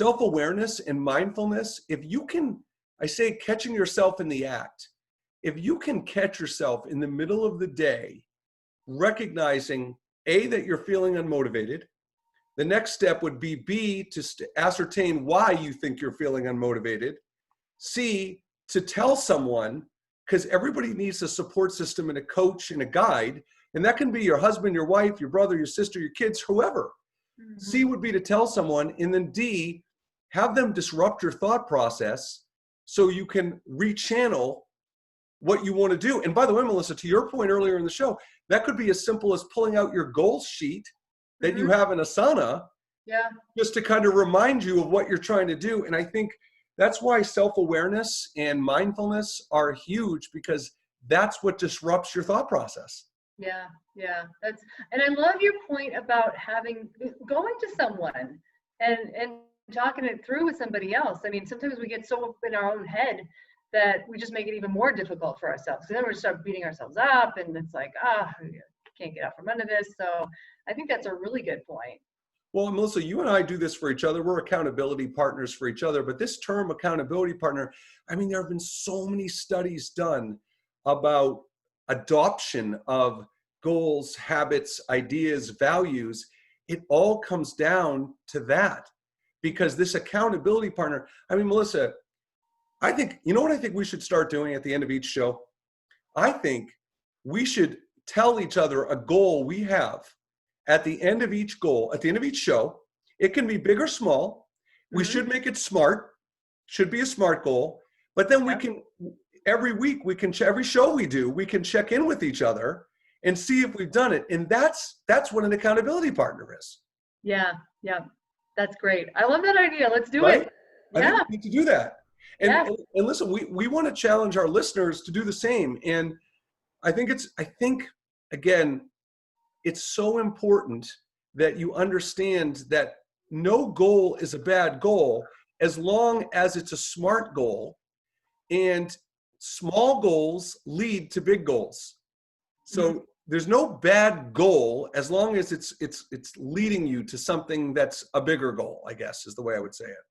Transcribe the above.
self-awareness and mindfulness, if you can, I say catching yourself in the act, if you can catch yourself in the middle of the day, recognizing A, that you're feeling unmotivated, the next step would be B, to ascertain why you think you're feeling unmotivated, C, to tell someone, because everybody needs a support system and a coach and a guide, and that can be your husband, your wife, your brother, your sister, your kids, whoever. Mhm. C would be to tell someone, and then D, have them disrupt your thought process so you can rechannel what you want to do. And by the way, Melissa, to your point earlier in the show, that could be as simple as pulling out your goals sheet that you Mhm. have in Asana, Yeah. just to kind of remind you of what you're trying to do. And I think that's why self-awareness and mindfulness are huge, because that's what disrupts your thought process. Yeah, yeah, and I love your point about going to someone and talking it through with somebody else. I mean, sometimes we get so up in our own head that we just make it even more difficult for ourselves. And then we start beating ourselves up, and it's like, can't get out from under this. So I think that's a really good point. Well, Melissa, you and I do this for each other. We're accountability partners for each other. But this term accountability partner, I mean, there have been so many studies done about adoption of goals, habits, ideas, values. It all comes down to that, because this accountability partner, I mean, Melissa, I think, you know what I think we should start doing at the end of each show? I think we should tell each other a goal we have at the end of each goal, at the end of each show. It can be big or small. We Mhm. should make it smart, should be a smart goal. But then we Yep. can, every week, every show we do, we can check in with each other and see if we've done it. And that's what an accountability partner is. Yeah, yeah, that's great. I love that idea. Let's do Right? it. I think Yeah, we need to do that. And, yes. and listen, we want to challenge our listeners to do the same. And I think again, it's so important that you understand that no goal is a bad goal as long as it's a smart goal, and small goals lead to big goals. Mhm. So there's no bad goal as long as it's leading you to something that's a bigger goal, I guess is the way I would say it.